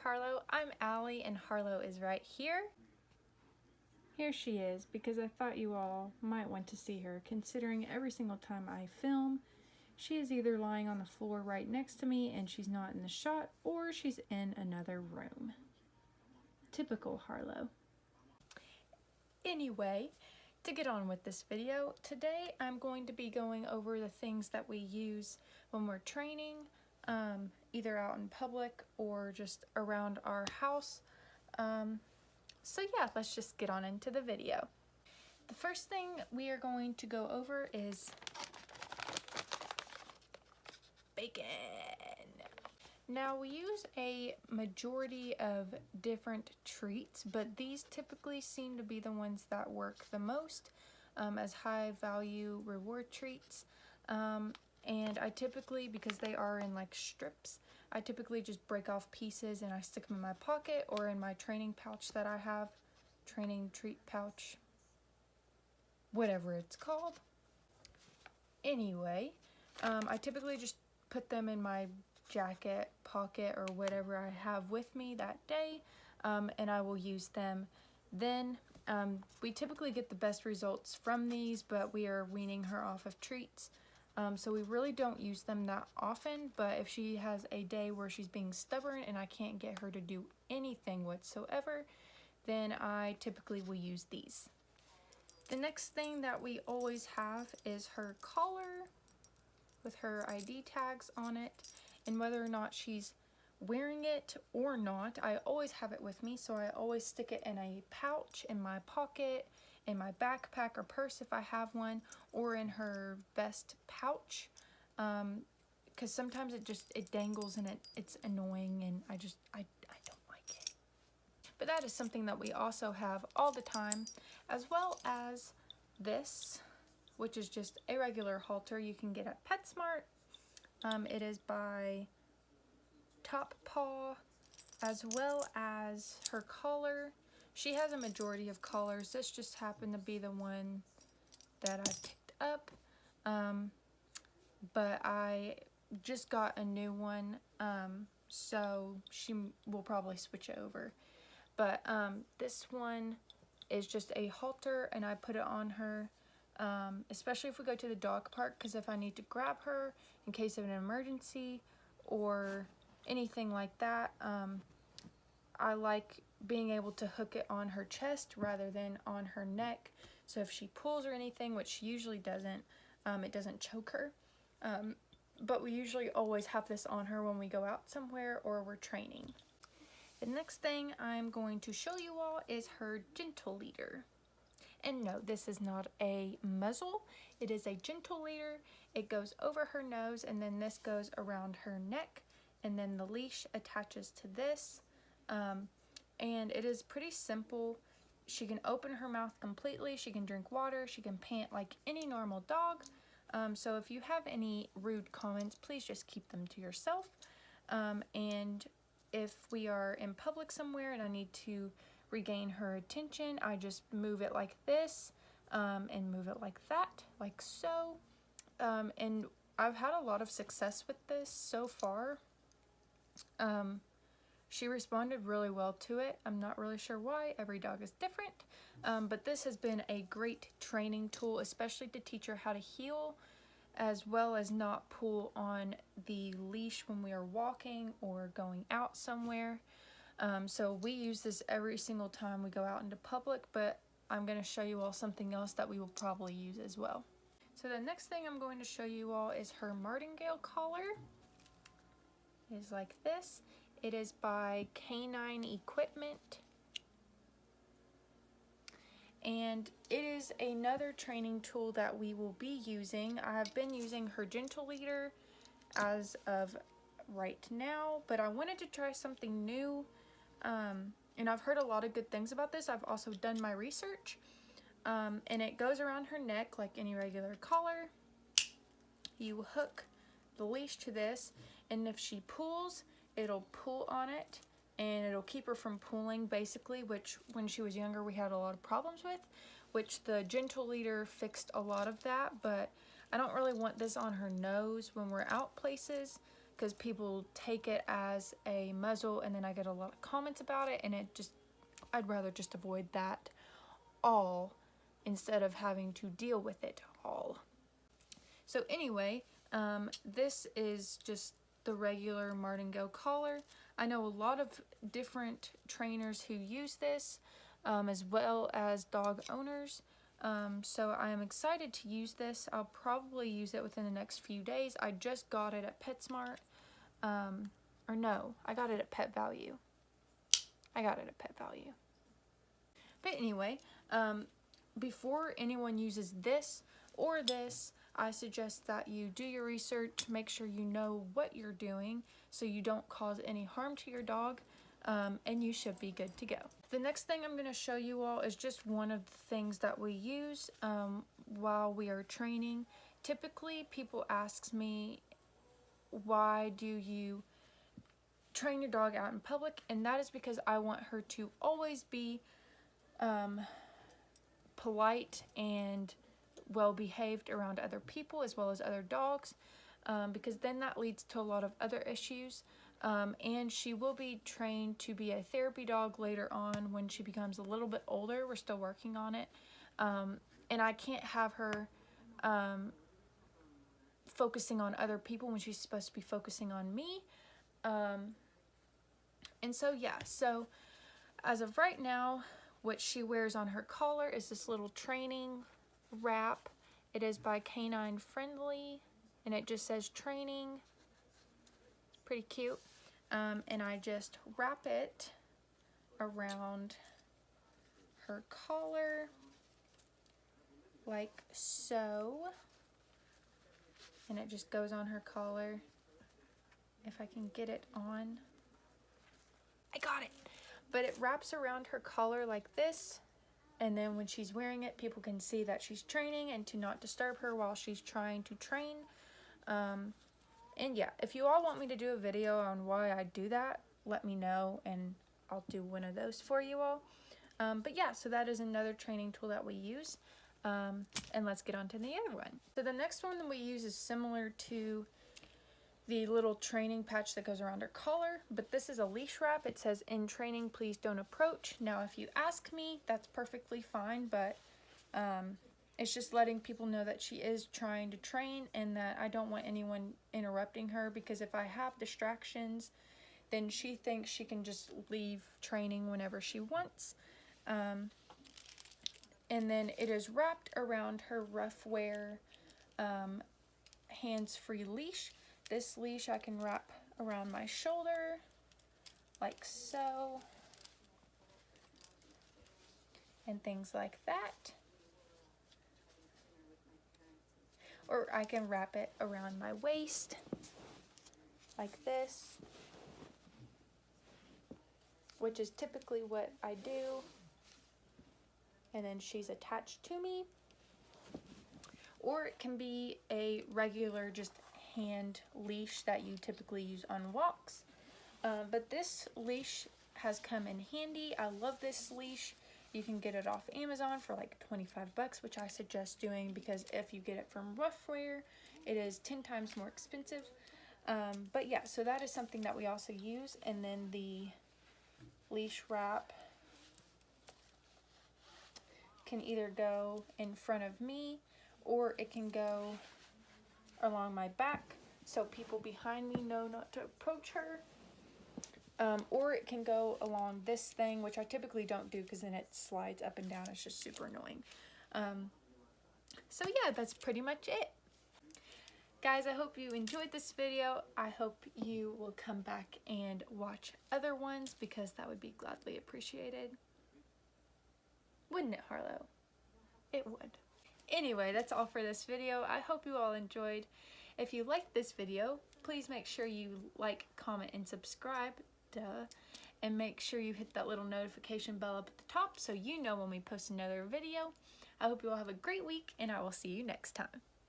Harlow. I'm Allie and Harlow is right here. Here she is, because I thought you all might want to see her, considering every single time I film, she is either lying on the floor right next to me and she's not in the shot, or she's in another room. Typical Harlow. Anyway, to get on with this video, today I'm going to be going over the things that we use when we're training, either out in public or just around our house. So yeah, let's just get on into the video. The first thing we are going to go over is bacon. Now we use a majority of different treats, but these typically seem to be the ones that work the most as high value reward treats. And I typically, because they are in like strips, I typically just break off pieces and I stick them in my pocket or in my training pouch that I have. Training treat pouch, whatever it's called. Anyway, I typically just put them in my jacket pocket or whatever I have with me that day, and I will use them then. We typically get the best results from these, but we are weaning her off of treats. So we really don't use them that often, but if she has a day where she's being stubborn and I can't get her to do anything whatsoever, then I typically will use these. The next thing that we always have is her collar with her ID tags on it, and whether or not she's wearing it or not, I always have it with me, so I always stick it in a pouch in my pocket, in my backpack or purse if I have one, or in her vest pouch, because sometimes it dangles and it's annoying, and I don't like it. But that is something that we also have all the time, as well as this, which is just a regular halter you can get at PetSmart. It is by Top Paw, as well as her collar. She has a majority of collars. This just happened to be the one that I picked up, but I just got a new one, so she will probably switch over. But this one is just a halter, and I put it on her, especially if we go to the dog park, because if I need to grab her in case of an emergency or anything like that, I like being able to hook it on her chest rather than on her neck. So if she pulls or anything, which she usually doesn't, it doesn't choke her. But we usually always have this on her when we go out somewhere or we're training. The next thing I'm going to show you all is her gentle leader. And no, this is not a muzzle. It is a gentle leader. It goes over her nose, and then this goes around her neck, and then the leash attaches to this. And it is pretty simple. She can open her mouth completely, she can drink water, she can pant like any normal dog. So if you have any rude comments, please just keep them to yourself. And if we are in public somewhere and I need to regain her attention, I just move it like this, and move it like that, like so. And I've had a lot of success with this so far. She responded really well to it. I'm not really sure why. Every dog is different. But this has been a great training tool, especially to teach her how to heel, as well as not pull on the leash when we are walking or going out somewhere. So we use this every single time we go out into public, but I'm going to show you all something else that we will probably use as well. So the next thing I'm going to show you all is her martingale collar. It is like this. It is by Canine Equipment, and it is another training tool that we will be using. I have been using her gentle leader as of right now, but I wanted to try something new, and I've heard a lot of good things about this. I've also done my research, and it goes around her neck like any regular collar. You hook the leash to this, and if she pulls, it'll pull on it, and it'll keep her from pulling, basically, which when she was younger we had a lot of problems with, which the gentle leader fixed a lot of that. But I don't really want this on her nose when we're out places, because people take it as a muzzle, and then I get a lot of comments about it, and I'd rather just avoid that all instead of having to deal with it all. So anyway, this is just the regular Martingale collar. I know a lot of different trainers who use this, as well as dog owners. So I am excited to use this. I'll probably use it within the next few days. I just got it at PetSmart. Or no, I got it at Pet Value. I got it at Pet Value. But anyway, before anyone uses this or this, I suggest that you do your research, make sure you know what you're doing so you don't cause any harm to your dog, and you should be good to go. The next thing I'm going to show you all is just one of the things that we use while we are training. Typically, people ask me, why do you train your dog out in public? And that is because I want her to always be polite and well behaved around other people as well as other dogs, because then that leads to a lot of other issues, and she will be trained to be a therapy dog later on when she becomes a little bit older. We're still working on it, and I can't have her focusing on other people when she's supposed to be focusing on me. And so yeah, so as of right now, what she wears on her collar is this little training wrap. It is by Canine Friendly, and it just says training. It's pretty cute. And I just wrap it around her collar like so, and it just goes on her collar. If I can get it on, I got it. But it wraps around her collar like this, and then when she's wearing it, people can see that she's training and to not disturb her while she's trying to train. And yeah, if you all want me to do a video on why I do that, let me know and I'll do one of those for you all. But yeah, so that is another training tool that we use. And let's get on to the other one. So the next one that we use is similar to the little training patch that goes around her collar, but this is a leash wrap. It says, "In training, please don't approach." Now, if you ask me, that's perfectly fine, but it's just letting people know that she is trying to train and that I don't want anyone interrupting her, because if I have distractions, then she thinks she can just leave training whenever she wants. And then it is wrapped around her Rough Wear hands-free leash. This leash I can wrap around my shoulder, like so, and things like that. Or I can wrap it around my waist, like this, which is typically what I do. And then she's attached to me. Or it can be a regular just hand leash that you typically use on walks. But this leash has come in handy. I love this leash. You can get it off Amazon for like 25 bucks, which I suggest doing, because if you get it from Rough Wear, it is 10 times more expensive. But yeah, so that is something that we also use. And then the leash wrap can either go in front of me, or it can go along my back so people behind me know not to approach her. Or it can go along this thing, which I typically don't do because then it slides up and down. It's just super annoying. So yeah, that's pretty much it. Guys, I hope you enjoyed this video. I hope you will come back and watch other ones, because that would be gladly appreciated. Wouldn't it, Harlow? It would. Anyway, that's all for this video. I hope you all enjoyed. If you liked this video, please make sure you like, comment, and subscribe. And make sure you hit that little notification bell up at the top so you know when we post another video. I hope you all have a great week, and I will see you next time.